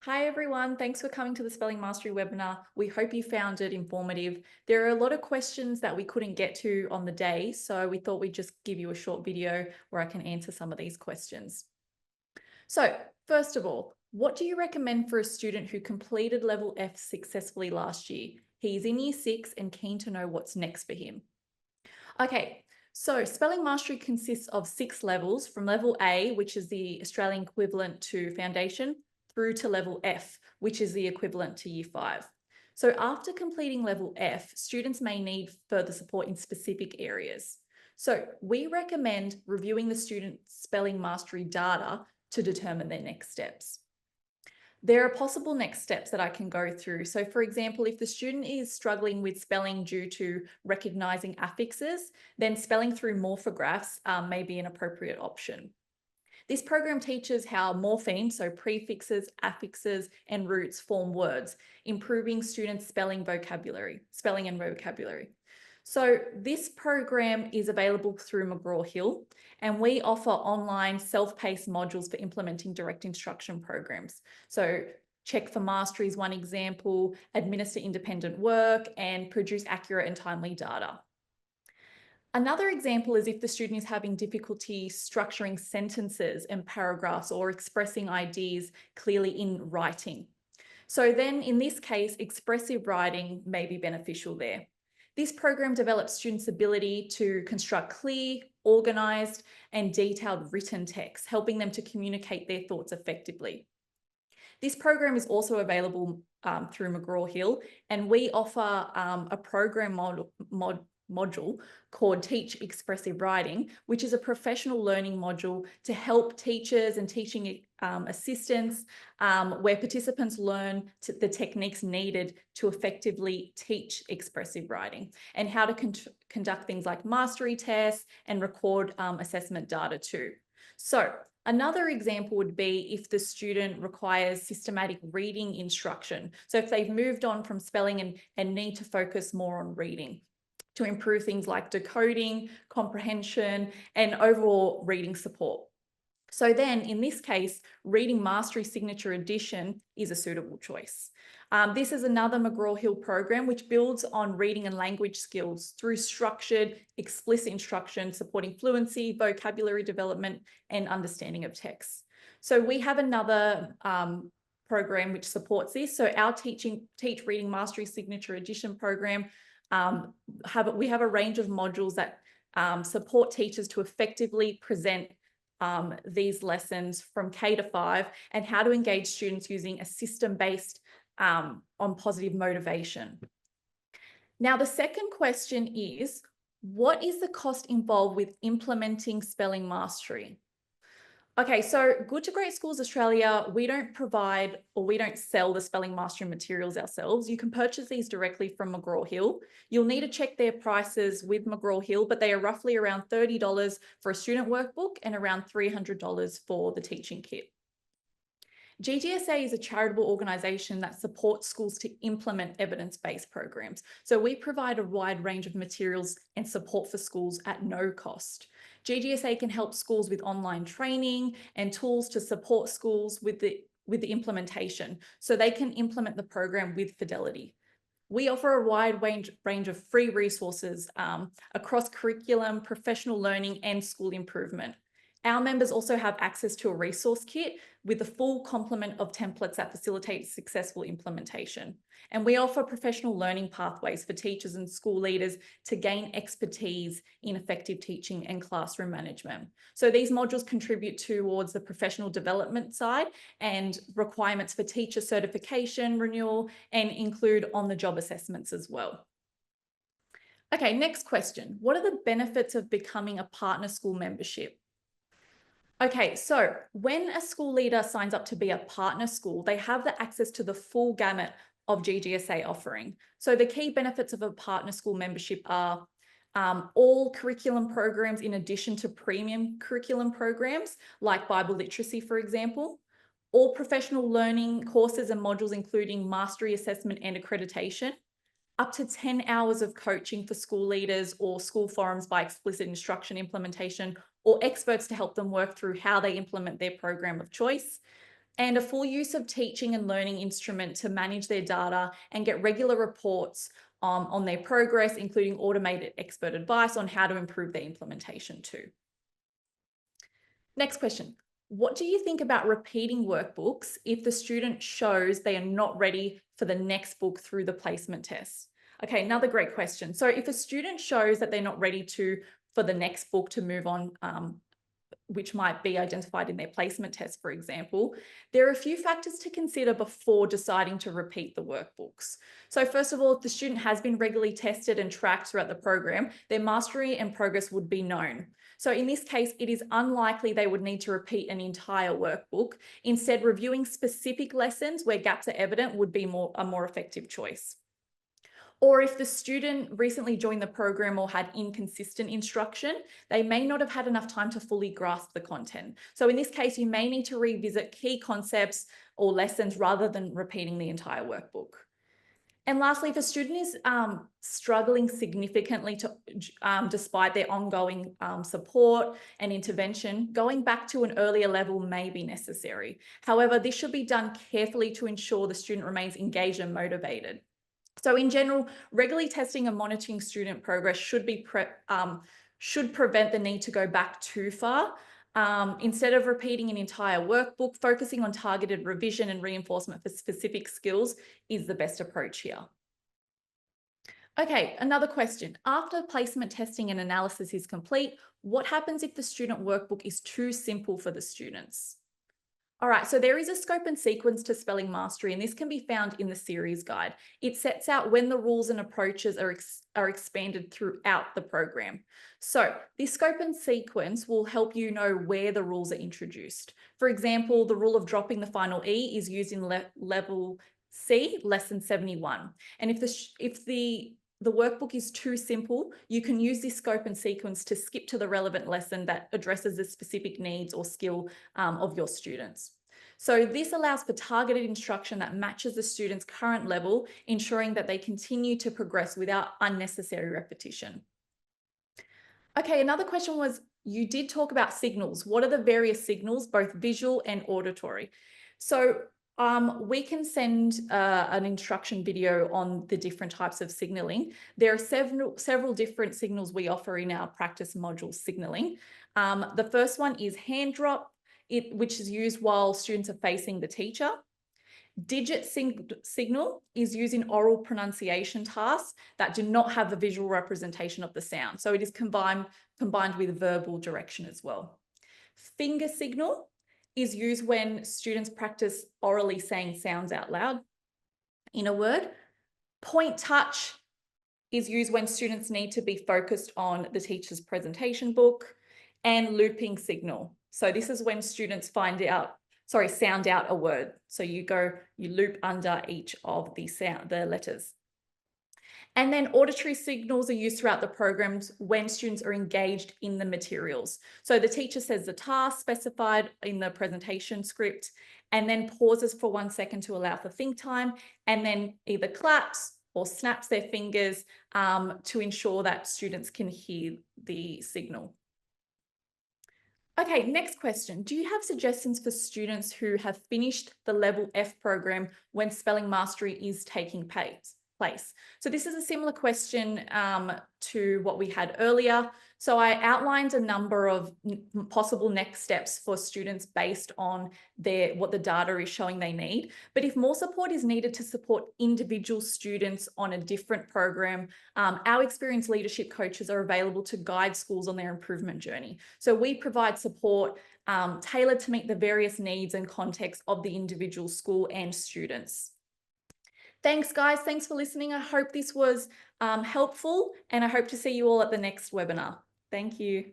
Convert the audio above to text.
Hi everyone, thanks for coming to the Spelling Mastery webinar. We hope you found it informative. There are a lot of questions that we couldn't get to on the day, so we thought we'd just give you a short video where I can answer some of these questions. So first of all, what do you recommend for a student who completed level F successfully last year? He's in year 6 and keen to know what's next for him. Okay, so spelling mastery consists of 6 levels from level A, which is the Australian equivalent to foundation, through to level F, which is the equivalent to year 5. So after completing level F, students may need further support in specific areas. So we recommend reviewing the student's spelling mastery data to determine their next steps. There are possible next steps that I can go through. So for example, if the student is struggling with spelling due to recognizing affixes, then spelling through morphographs may be an appropriate option. This program teaches how morphemes, so prefixes, affixes, and roots form words, improving students' spelling and vocabulary. So this program is available through McGraw-Hill, and we offer online self-paced modules for implementing direct instruction programs. So Check for Mastery is one example, administer independent work, and produce accurate and timely data. Another example is if the student is having difficulty structuring sentences and paragraphs or expressing ideas clearly in writing. So then in this case, expressive writing may be beneficial there. This program develops students' ability to construct clear, organised, and detailed written text, helping them to communicate their thoughts effectively. This program is also available through McGraw-Hill, and we offer a program module called Teach Expressive Writing, which is a professional learning module to help teachers and teaching assistants where participants learn the techniques needed to effectively teach expressive writing and how to conduct things like mastery tests and record assessment data too. So another example would be if the student requires systematic reading instruction. So if they've moved on from spelling and need to focus more on reading to improve things like decoding, comprehension, and overall reading support. So then in this case, Reading Mastery Signature Edition is a suitable choice. This is another McGraw-Hill program which builds on reading and language skills through structured, explicit instruction supporting fluency, vocabulary development, and understanding of text. So we have another program which supports this. So our Teach Reading Mastery Signature Edition program, we have a range of modules that support teachers to effectively present these lessons from K to 5 and how to engage students using a system based on positive motivation. Now, the second question is, what is the cost involved with implementing spelling mastery? Okay, so Good to Great Schools Australia, we don't provide or we don't sell the spelling mastery materials ourselves. You can purchase these directly from McGraw-Hill. You'll need to check their prices with McGraw-Hill, but they are roughly around $30 for a student workbook and around $300 for the teaching kit. GGSA is a charitable organisation that supports schools to implement evidence-based programs. So we provide a wide range of materials and support for schools at no cost. GGSA can help schools with online training and tools to support schools with the implementation, so they can implement the program with fidelity. We offer a wide range of free resources across curriculum, professional learning, and school improvement. Our members also have access to a resource kit with a full complement of templates that facilitate successful implementation. And we offer professional learning pathways for teachers and school leaders to gain expertise in effective teaching and classroom management. So these modules contribute towards the professional development side and requirements for teacher certification renewal and include on-the-job assessments as well. Okay, next question. What are the benefits of becoming a partner school membership? Okay, so when a school leader signs up to be a partner school, they have the access to the full gamut of GGSA offering. So the key benefits of a partner school membership are all curriculum programs in addition to premium curriculum programs like Bible literacy, for example, all professional learning courses and modules including mastery assessment and accreditation, up to 10 hours of coaching for school leaders or school forums by explicit instruction implementation or experts to help them work through how they implement their program of choice. and a full use of teaching and learning instrument to manage their data and get regular reports on their progress, including automated expert advice on how to improve their implementation too. Next question. What do you think about repeating workbooks if the student shows they are not ready for the next book through the placement test? Okay, another great question. So if a student shows that they're not ready for the next book to move on, which might be identified in their placement test, for example, there are a few factors to consider before deciding to repeat the workbooks. So first of all, if the student has been regularly tested and tracked throughout the program, their mastery and progress would be known. So in this case, it is unlikely they would need to repeat an entire workbook. Instead, reviewing specific lessons where gaps are evident would be a more effective choice. Or if the student recently joined the program or had inconsistent instruction, they may not have had enough time to fully grasp the content. So in this case, you may need to revisit key concepts or lessons rather than repeating the entire workbook. And lastly, if a student is struggling significantly despite their ongoing support and intervention, going back to an earlier level may be necessary. However, this should be done carefully to ensure the student remains engaged and motivated. So in general, regularly testing and monitoring student progress should prevent the need to go back too far. Instead of repeating an entire workbook, focusing on targeted revision and reinforcement for specific skills is the best approach here. Okay, another question. After placement testing and analysis is complete, what happens if the student workbook is too simple for the students? All right, so there is a scope and sequence to spelling mastery, and this can be found in the series guide. It sets out when the rules and approaches are expanded throughout the program. So this scope and sequence will help you know where the rules are introduced. For example, the rule of dropping the final E is used in level C, lesson 71. And if the workbook is too simple, you can use this scope and sequence to skip to the relevant lesson that addresses the specific needs or skill of your students. So this allows for targeted instruction that matches the student's current level, ensuring that they continue to progress without unnecessary repetition. Okay, another question was, you did talk about signals. What are the various signals, both visual and auditory? So we can send an instruction video on the different types of signaling. There are several different signals we offer in our practice module signaling. The first one is hand drop, which is used while students are facing the teacher. Digit signal is used in oral pronunciation tasks that do not have the visual representation of the sound. So it is combined with verbal direction as well. Finger signal is used when students practice orally saying sounds out loud in a word. Point touch is used when students need to be focused on the teacher's presentation book. And looping signal. So this is when students sound out a word. So you loop under each of the letters. And then auditory signals are used throughout the programs when students are engaged in the materials. So the teacher says the task specified in the presentation script and then pauses for 1 second to allow for think time, and then either claps or snaps their fingers to ensure that students can hear the signal. Okay, next question. Do you have suggestions for students who have finished the level F program when spelling mastery is taking place? So this is a similar question to what we had earlier. So I outlined a number of possible next steps for students based on what the data is showing they need. But if more support is needed to support individual students on a different program, our experienced leadership coaches are available to guide schools on their improvement journey. So we provide support tailored to meet the various needs and context of the individual school and students. Thanks, guys. Thanks for listening. I hope this was helpful, and I hope to see you all at the next webinar. Thank you.